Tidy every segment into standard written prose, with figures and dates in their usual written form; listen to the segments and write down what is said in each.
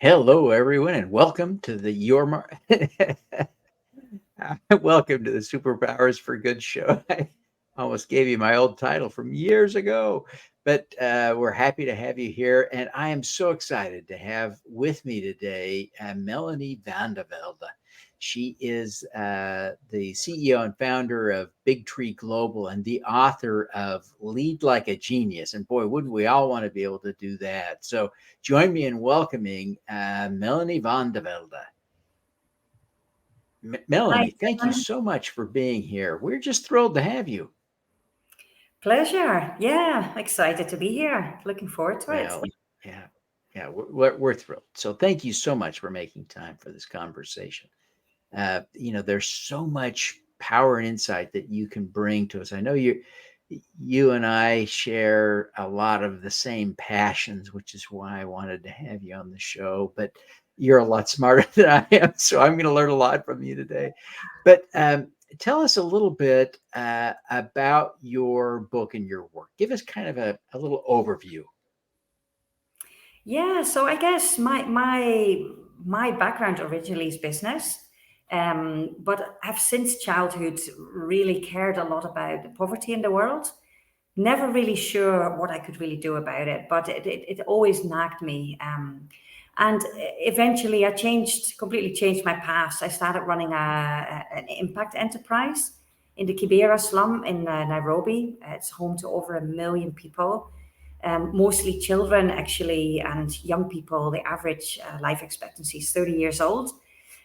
Hello, everyone, and welcome to the welcome to the Superpowers for Good show. I almost gave you my old title from years ago, but we're happy to have you here, and I am so excited to have with me today Melanie Velde. She is the CEO and founder of Big Tree Global and the author of Lead Like a Genius. And boy, wouldn't we all want to be able to do that? So join me in welcoming Melanie Velde. Hi, Melanie, thank you Devin. so much for being here. We're just thrilled to have you. Pleasure. Yeah, excited to be here. Looking forward to it. Well, yeah, yeah, we're thrilled. So thank you so much for making time for this conversation. There's so much power and insight that you can bring to us. I know you and I share a lot of the same passions, which is why I wanted to have you on the show. But you're a lot smarter than I am, so I'm going to learn a lot from you today. But tell us a little bit about your book and your work. Give us kind of a little overview. Yeah, so I guess my background originally is business, but I've since childhood really cared a lot about the poverty in the world. Never really sure what I could really do about it, but it always nagged me. And eventually, completely changed my path. I started running an impact enterprise in the Kibera slum in Nairobi. It's home to over 1 million people, mostly children, actually, and young people. The average life expectancy is 30 years old.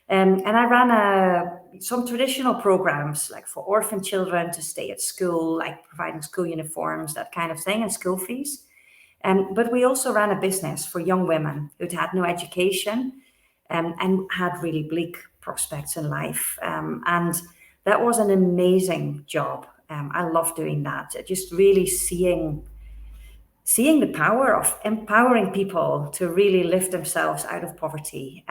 And I ran some traditional programs like for orphan children to stay at school, like providing school uniforms, that kind of thing, and school fees. But we also ran a business for young women who'd had no education and had really bleak prospects in life. And that was an amazing job. I love doing that. Just really seeing the power of empowering people to really lift themselves out of poverty.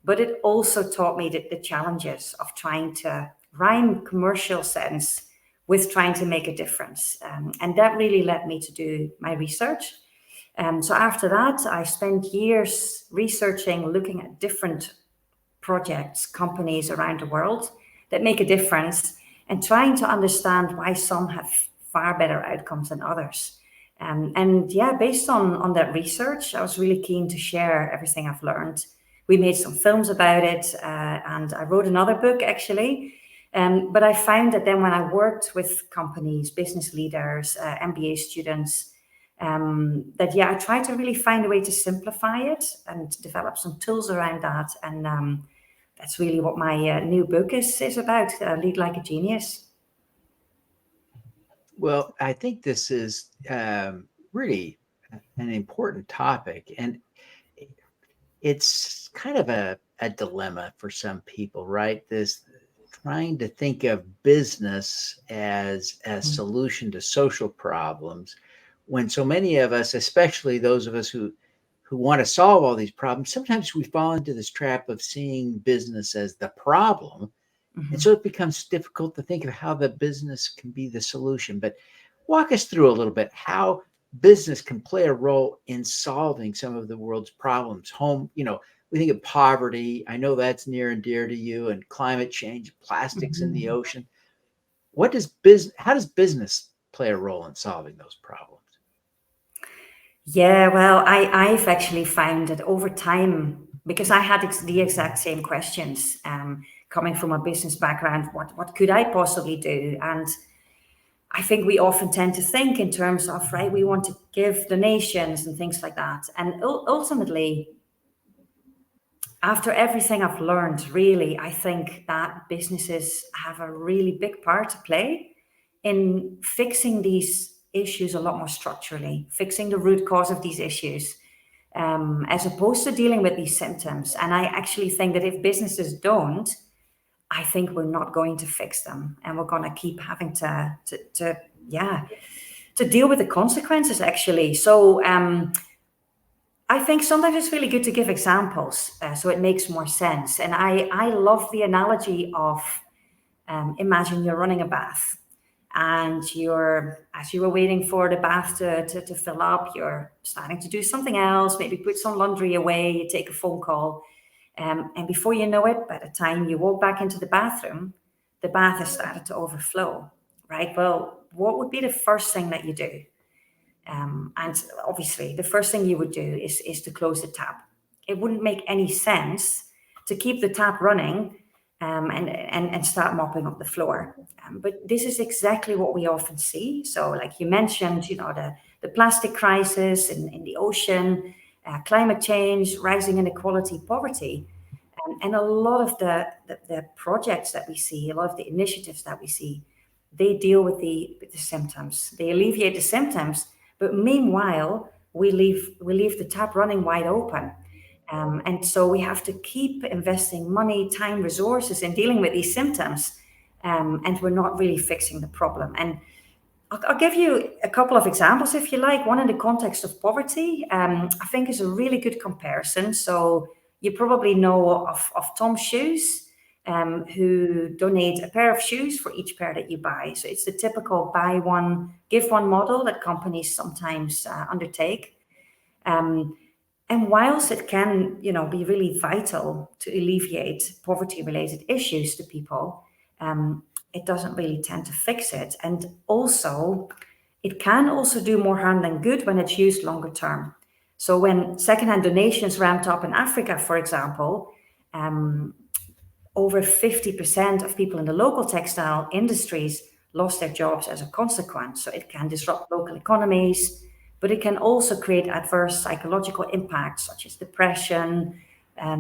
But it also taught me the challenges of trying to rhyme commercial sense with trying to make a difference. And that really led me to do my research. So after that, I spent years researching, looking at different projects, companies around the world that make a difference, and trying to understand why some have far better outcomes than others. And yeah, based on that research, I was really keen to share everything I've learned. We made some films about it, and I wrote another book actually. But I found that then when I worked with companies, business leaders, MBA students, that yeah, I tried to really find a way to simplify it and develop some tools around that. And that's really what my new book is about, Lead Like a Genius. Well, I think this is really an important topic, and it's kind of a dilemma for some people, right? This trying to think of business as a solution to social problems when so many of us, especially those of us who want to solve all these problems, sometimes we fall into this trap of seeing business as the problem. And so Mhm. it becomes difficult to think of how the business can be the solution. But walk us through a little bit how business can play a role in solving some of the world's problems. We think of poverty. I know that's near and dear to you, and climate change, plastics in the Mhm. ocean. How does business play a role in solving those problems? Yeah, well, I've actually found that over time, because I had the exact same questions, coming from a business background, what could I possibly do? And I think we often tend to think in terms of, right, we want to give donations and things like that. And ultimately, after everything I've learned, really, I think that businesses have a really big part to play in fixing these issues a lot more structurally, fixing the root cause of these issues, as opposed to dealing with these symptoms. And I actually think that if businesses don't, I think we're not going to fix them, and we're going to keep having to yeah, to deal with the consequences. Actually, so I think sometimes it's really good to give examples, so it makes more sense. And I love the analogy of, imagine you're running a bath and as you were waiting for the bath to fill up, you're starting to do something else, maybe put some laundry away, you take a phone call, and before you know it, by the time you walk back into the bathroom, the bath has started to overflow, right? Well, what would be the first thing that you do? And obviously, the first thing you would do is to close the tap. It wouldn't make any sense to keep the tap running and start mopping up the floor. But this is exactly what we often see. So, like you mentioned, the plastic crisis in the ocean, climate change, rising inequality, poverty. And a lot of the projects that we see, a lot of the initiatives that we see, they deal with the symptoms. They alleviate the symptoms, but meanwhile, we leave the tap running wide open. And so we have to keep investing money, time, resources in dealing with these symptoms, and we're not really fixing the problem. And I'll give you a couple of examples if you like. One in the context of poverty, I think is a really good comparison. So you probably know of Tom's Shoes, who donate a pair of shoes for each pair that you buy. So it's the typical buy one, give one model that companies sometimes undertake. And whilst it can, be really vital to alleviate poverty-related issues to people, it doesn't really tend to fix it. And also, it can also do more harm than good when it's used longer term. So when secondhand donations ramped up in Africa, for example, over 50% of people in the local textile industries lost their jobs as a consequence. So it can disrupt local economies, but it can also create adverse psychological impacts such as depression,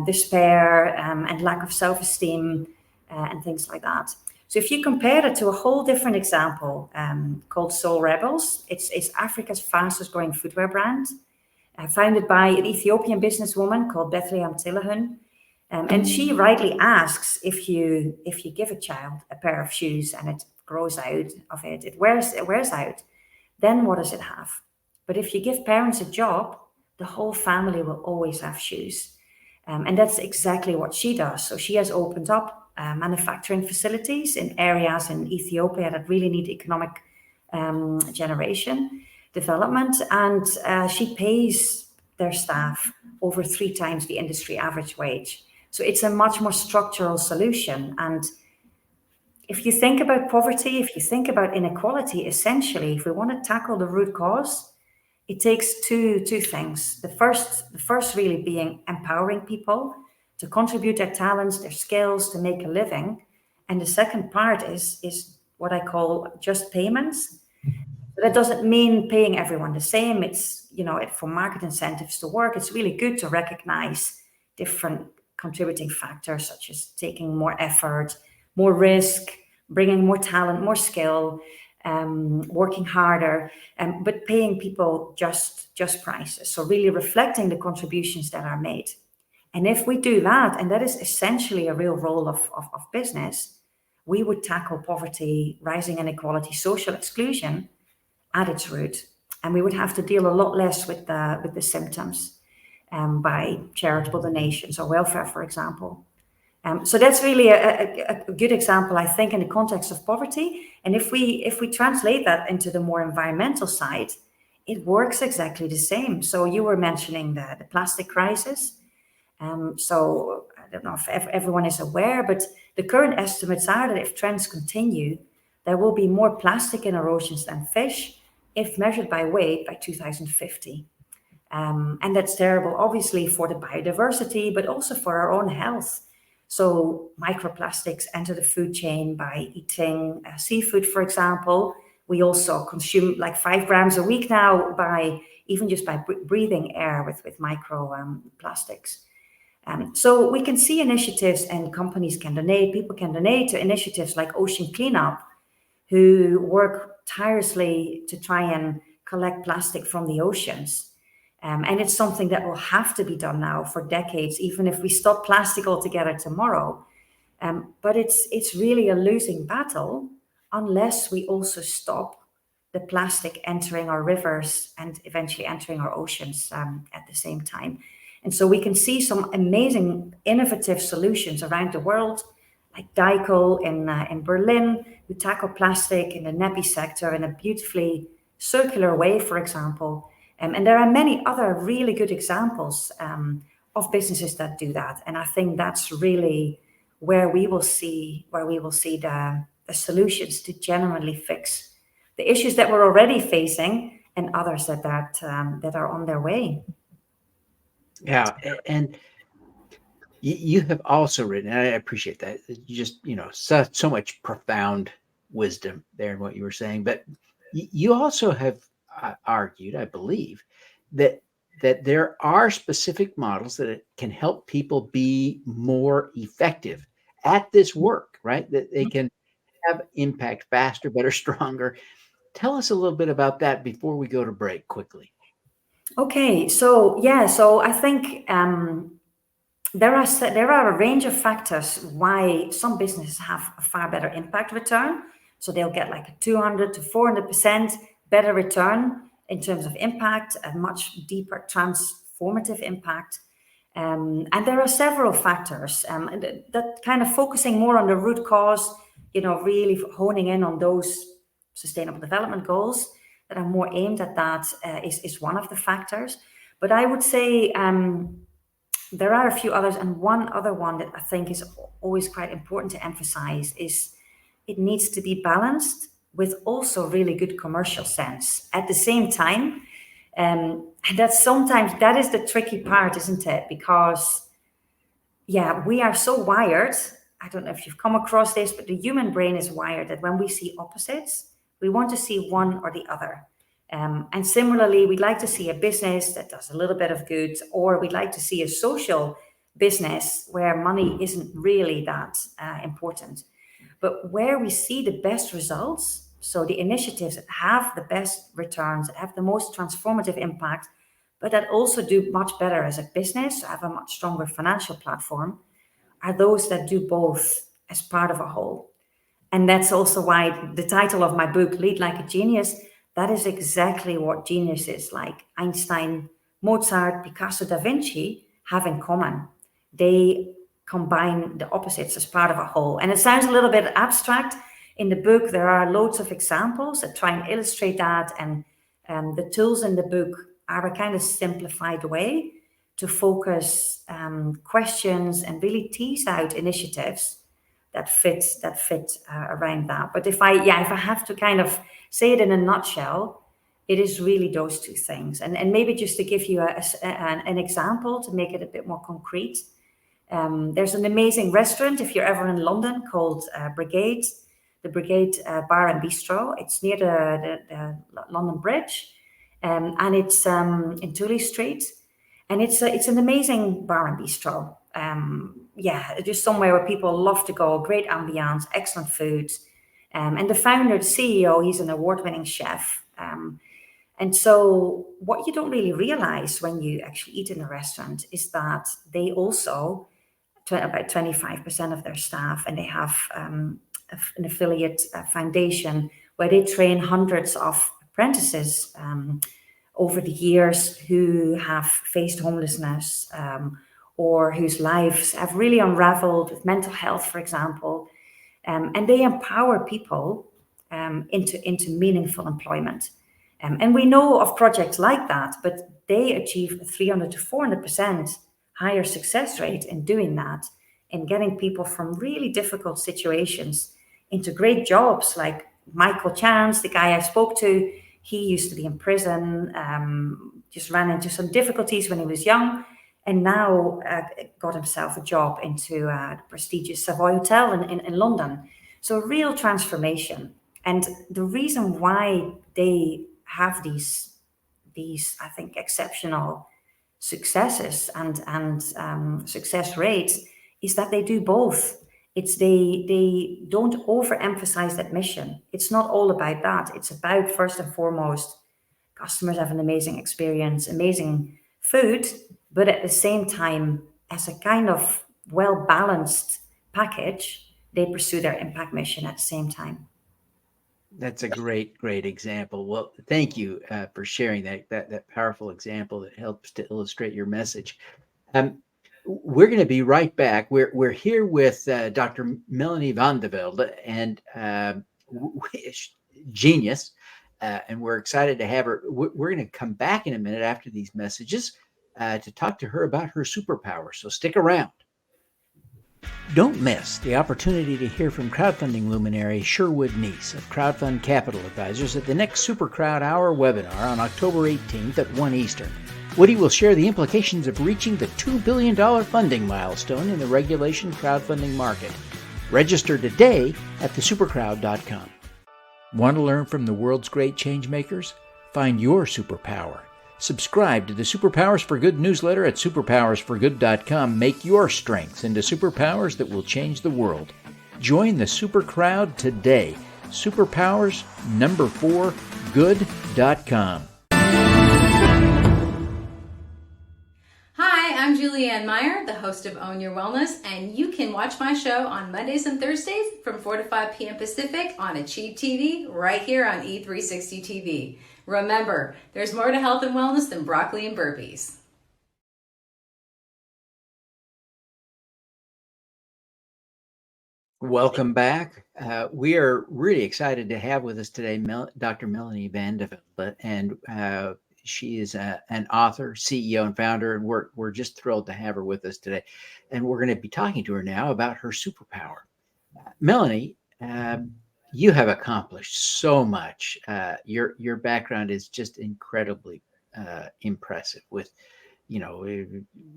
despair, and lack of self-esteem, and things like that. So if you compare it to a whole different example called SoleRebels, it's Africa's fastest growing footwear brand, founded by an Ethiopian businesswoman called Bethlehem Tilahun. And she rightly asks, if you give a child a pair of shoes and it grows out of it, it wears out, then what does it have? But if you give parents a job, the whole family will always have shoes. And that's exactly what she does. So she has opened up manufacturing facilities in areas in Ethiopia that really need economic generation, development, and she pays their staff over 3 times the industry average wage. So it's a much more structural solution. And if you think about poverty, if you think about inequality, essentially, if we want to tackle the root cause, it takes two things. The first really being empowering people to contribute their talents, their skills, to make a living. And the second part is what I call just payments. But that doesn't mean paying everyone the same. It's, for market incentives to work, it's really good to recognize different contributing factors, such as taking more effort, more risk, bringing more talent, more skill, working harder, but paying people just prices. So really reflecting the contributions that are made. And if we do that, and that is essentially a real role of business, we would tackle poverty, rising inequality, social exclusion at its root. And we would have to deal a lot less with the symptoms by charitable donations or welfare, for example. So that's really a good example, I think, in the context of poverty. And if we translate that into the more environmental side, it works exactly the same. So you were mentioning the plastic crisis. So I don't know if everyone is aware, but the current estimates are that if trends continue, there will be more plastic in our oceans than fish, if measured by weight, by 2050. And that's terrible, obviously, for the biodiversity, but also for our own health. So microplastics enter the food chain by eating seafood, for example. We also consume like 5 grams a week now by breathing air with microplastics. So we can see initiatives, and companies can donate, people can donate to initiatives like Ocean Cleanup, who work tirelessly to try and collect plastic from the oceans. And it's something that will have to be done now for decades, even if we stop plastic altogether tomorrow. But it's really a losing battle unless we also stop the plastic entering our rivers and eventually entering our oceans at the same time. And so we can see some amazing innovative solutions around the world, like Dykel in Berlin, who tackle plastic in the nappy sector in a beautifully circular way, for example. And there are many other really good examples of businesses that do that. And I think that's really where we will see the solutions to genuinely fix the issues that we're already facing and others that are on their way. Yeah, and you have also written, and I appreciate that. You just, so much profound wisdom there in what you were saying. But you also have argued, I believe, that there are specific models that can help people be more effective at this work, right? That they can have impact faster, better, stronger. Tell us a little bit about that before we go to break quickly. Okay, so yeah, so I think there are a range of factors why some businesses have a far better impact return. So they'll get like a 200 to 400% better return in terms of impact, a much deeper transformative impact. And there are several factors that kind of focusing more on the root cause, really honing in on those sustainable development goals that are more aimed at that is one of the factors. But I would say there are a few others, and one other one that I think is always quite important to emphasize is it needs to be balanced with also really good commercial sense at the same time. And that is the tricky part, isn't it? Because yeah, we are so wired. I don't know if you've come across this, but the human brain is wired that when we see opposites, we want to see one or the other. And similarly, we'd like to see a business that does a little bit of good, or we'd like to see a social business where money isn't really that important. But where we see the best results, so the initiatives that have the best returns, that have the most transformative impact, but that also do much better as a business, have a much stronger financial platform, are those that do both as part of a whole. And that's also why the title of my book, Lead Like a Genius, that is exactly what geniuses like Einstein, Mozart, Picasso, Da Vinci have in common. They combine the opposites as part of a whole. And it sounds a little bit abstract. In the book, there are loads of examples that try and illustrate that. And the tools in the book are a kind of simplified way to focus questions and really tease out initiatives that fit around that. But if I have to kind of say it in a nutshell, it is really those two things. And maybe just to give you an example to make it a bit more concrete, there's an amazing restaurant if you're ever in London called Brigade, the Brigade Bar and Bistro. It's near the London Bridge, and it's in Tooley Street, and it's an amazing bar and bistro. Yeah, just somewhere where people love to go. Great ambiance, excellent food, and the founder, the CEO, he's an award-winning chef. And so, what you don't really realize when you actually eat in a restaurant is that they also about 25% of their staff, and they have an affiliate foundation where they train hundreds of apprentices over the years who have faced homelessness or whose lives have really unraveled with mental health, for example. And they empower people into meaningful employment. And we know of projects like that, but they achieve a 300 to 400% higher success rate in doing that, in getting people from really difficult situations into great jobs. Like Michael Chance, the guy I spoke to, he used to be in prison, just ran into some difficulties when he was young, and now got himself a job into the prestigious Savoy Hotel in London. So a real transformation. And the reason why they have these I think, exceptional successes and success rates is that they do both. It's they don't overemphasize that mission. It's not all about that. It's about, first and foremost, customers have an amazing experience, amazing food, but at the same time, as a kind of well balanced package, they pursue their impact mission at the same time. That's a great example. Well, thank you for sharing that powerful example that helps to illustrate your message. Um, We're going to be right back. We're here with Dr. Melanie Velde, and genius, and we're excited to have her. We're going to come back in a minute after these messages to talk to her about her superpower. So stick around. Don't miss the opportunity to hear from crowdfunding luminary Sherwood Neese of Crowdfund Capital Advisors at the next Super Crowd Hour webinar on October 18th at 1 Eastern. Woody will share the implications of reaching the $2 billion funding milestone in the regulation crowdfunding market. Register today at thesupercrowd.com. Want to learn from the world's great changemakers? Find your superpower. Subscribe to the Superpowers for Good newsletter at superpowersforgood.com. Make your strengths into superpowers that will change the world. Join the super crowd today. Superpowers4good.com. Hi, I'm Julianne Meyer, the host of Own Your Wellness, and you can watch my show on Mondays and Thursdays from 4 to 5 p.m. Pacific on Achieve TV right here on E360 TV. Remember, there's more to health and wellness than broccoli and burpees. Welcome back. We are really excited to have with us today Dr. Melanie Velde, and she is an author, CEO, and founder, and we're just thrilled to have her with us today. And we're going to be talking to her now about her superpower. Melanie, you have accomplished so much. Your background is just incredibly impressive, with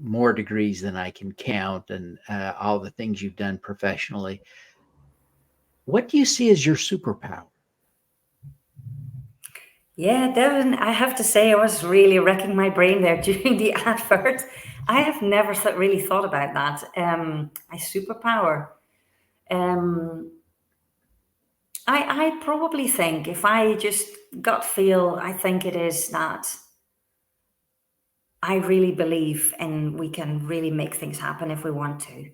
more degrees than I can count, and all the things you've done professionally. What do you see as your superpower? Yeah, Devin, I have to say, I was really wrecking my brain there during the advert. I have never really thought about that. My superpower. I probably think, if I just gut feel, I think it is that I really believe and we can really make things happen if we want to.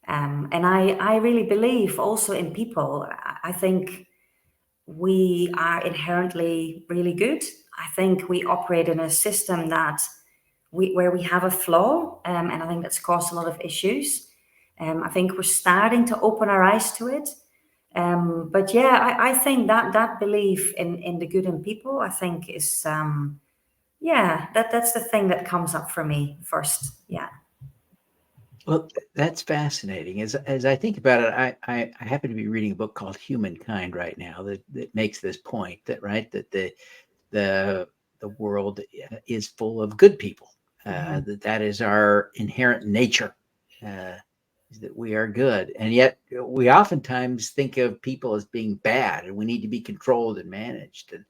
And I really believe also in people. I think we are inherently really good. I think we operate in a system where we have a flaw, and I think that's caused a lot of issues. I think we're starting to open our eyes to it. But yeah, I think that belief in the good in people, I think is, that's the thing that comes up for me first. Yeah. Well, that's fascinating. As I think about it, I happen to be reading a book called Humankind right now that makes this point, that the world is full of good people. That is our inherent nature, is that we are good, and yet we oftentimes think of people as being bad, and we need to be controlled and managed. And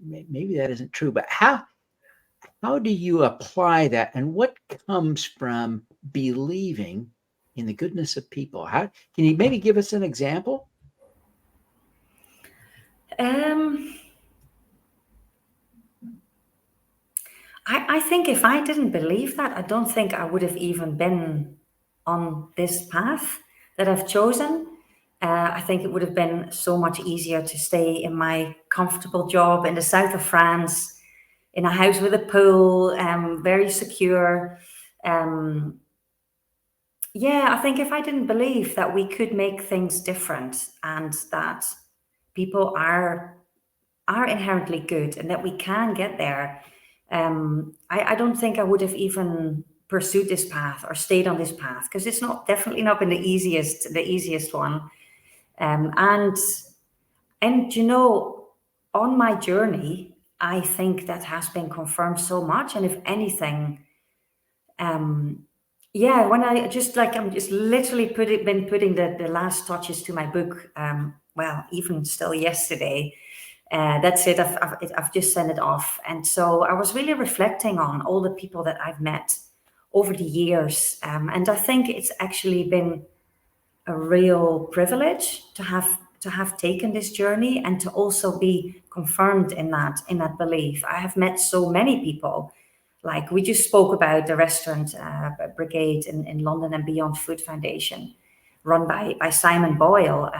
maybe that isn't true. But how do you apply that, and what comes from believing in the goodness of people? How can you maybe give us an example? I think if I didn't believe that, I don't think I would have even been on this path that I've chosen. I think it would have been so much easier to stay in my comfortable job in the south of France, in a house with a pool, very secure. I think if I didn't believe that we could make things different and that people are inherently good and that we can get there, I don't think I would have even pursued this path or stayed on this path, because it's definitely not been the easiest one. And on my journey, I think that has been confirmed so much. And if anything, when I'm just literally been putting the last touches to my book. Even still yesterday. That's it. I've just sent it off. And so I was really reflecting on all the people that I've met over the years. And I think it's actually been a real privilege to have taken this journey and to also be confirmed in that belief. I have met so many people, like we just spoke about the restaurant brigade in London and Beyond Food Foundation, run by Simon Boyle,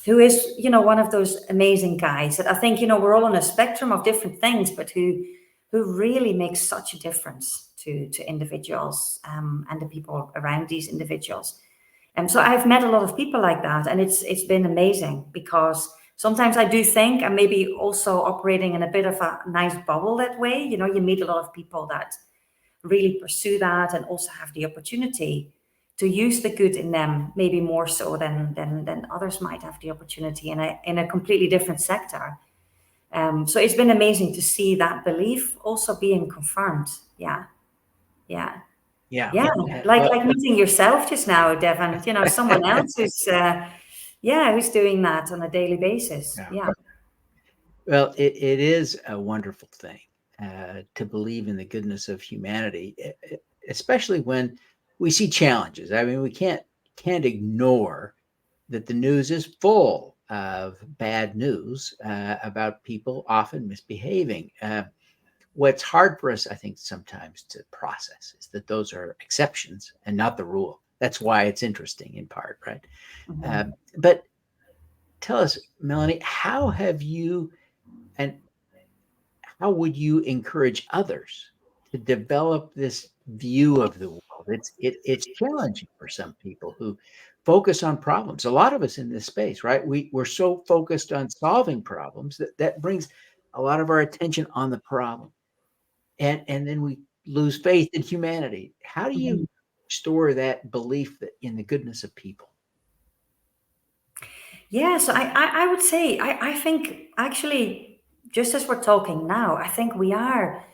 who is, one of those amazing guys that I think, we're all on a spectrum of different things, but who really makes such a difference to individuals and the people around these individuals. And so I've met a lot of people like that, and it's been amazing, because sometimes I do think I'm maybe also operating in a bit of a nice bubble that way. You know, you meet a lot of people that really pursue that and also have the opportunity to use the good in them, maybe more so than others might have the opportunity in a completely different sector. So it's been amazing to see that belief also being confirmed. Yeah. Yeah. Like meeting yourself just now, Devin. You know, someone else who's who's doing that on a daily basis. Yeah. Well, it is a wonderful thing to believe in the goodness of humanity, especially when we see challenges. I mean, we can't ignore that the news is full of bad news about people often misbehaving. What's hard for us, I think, sometimes to process is that those are exceptions and not the rule. That's why it's interesting in part, right? Mm-hmm. But tell us, Melanie, how have you and how would you encourage others to develop this view of the world? It's challenging for some people who focus on problems. A lot of us in this space, right? We're so focused on solving problems that brings a lot of our attention on the problem. And then we lose faith in humanity. How do you restore that belief that in the goodness of people? Yeah, so I would say I think actually, just as we're talking now, I think we are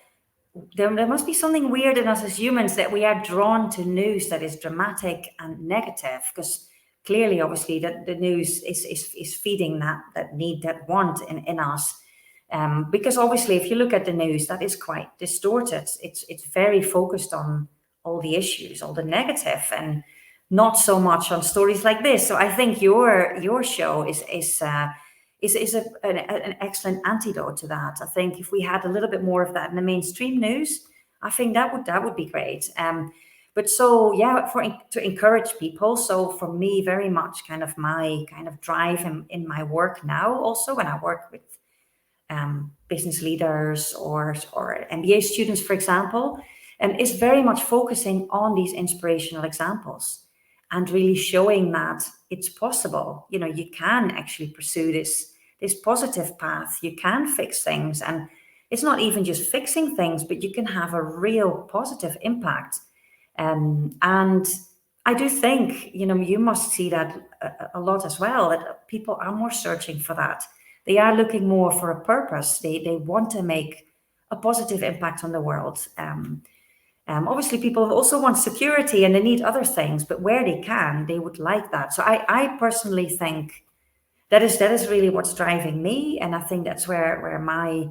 there must be something weird in us as humans that we are drawn to news that is dramatic and negative, because clearly, obviously, that the news is feeding that need, that want in us. Because obviously, if you look at the news, that is quite distorted. It's very focused on all the issues, all the negative, and not so much on stories like this. So I think your show is an excellent antidote to that. I think if we had a little bit more of that in the mainstream news, I think that would be great. But so yeah, to encourage people. So for me, very much kind of my kind of drive in my work now, also when I work with business leaders or MBA students, for example, is very much focusing on these inspirational examples and really showing that it's possible. You know, you can actually pursue this positive path. You can fix things, and it's not even just fixing things, but you can have a real positive impact. And I do think, you know, you must see that a lot as well, that people are more searching for that. They are looking more for a purpose. They want to make a positive impact on the world. Obviously, people also want security and they need other things, but where they can, they would like that. So I personally think that is really what's driving me, and I think that's where my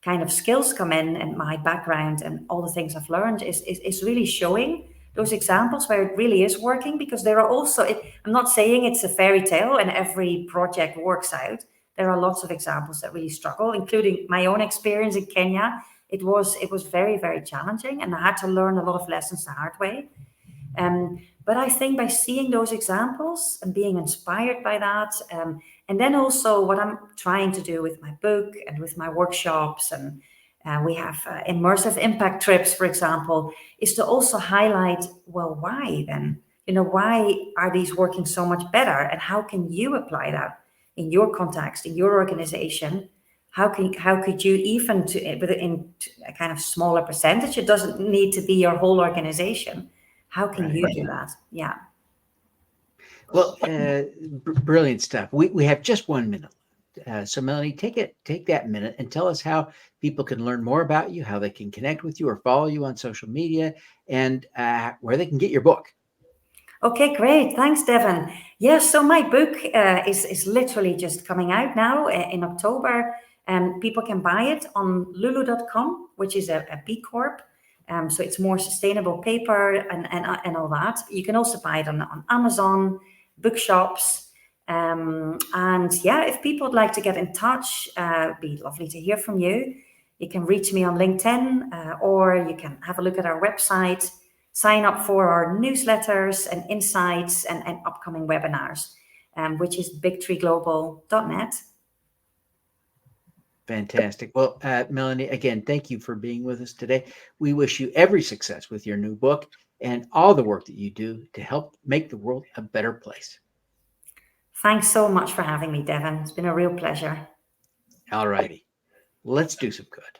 kind of skills come in, and my background and all the things I've learned is really showing those examples where it really is working. Because there are also, I'm not saying it's a fairy tale and every project works out. There are lots of examples that really struggle, including my own experience in Kenya. It was very, very challenging, and I had to learn a lot of lessons the hard way. But I think by seeing those examples and being inspired by that, and then also what I'm trying to do with my book and with my workshops, and we have immersive impact trips, for example, is to also highlight, well, why then? You know, why are these working so much better? And how can you apply that in your context, in your organization? How could you, even in a kind of smaller percentage, it doesn't need to be your whole organization. How can you do that? Yeah. Well, brilliant stuff. We have just 1 minute. So Melanie, take that minute and tell us how people can learn more about you, how they can connect with you or follow you on social media, and where they can get your book. Okay, great. Thanks, Devin. Yes, so my book is literally just coming out now in October, and people can buy it on lulu.com, which is a B Corp. So it's more sustainable paper and all that. You can also buy it on Amazon, bookshops. And yeah, if people would like to get in touch, it'd be lovely to hear from you. You can reach me on LinkedIn, or you can have a look at our website, sign up for our newsletters and insights and upcoming webinars, which is bigtreeglobal.net. Fantastic. Well, Melanie, again, thank you for being with us today. We wish you every success with your new book and all the work that you do to help make the world a better place. Thanks so much for having me, Devin. It's been a real pleasure. All righty. Let's do some good.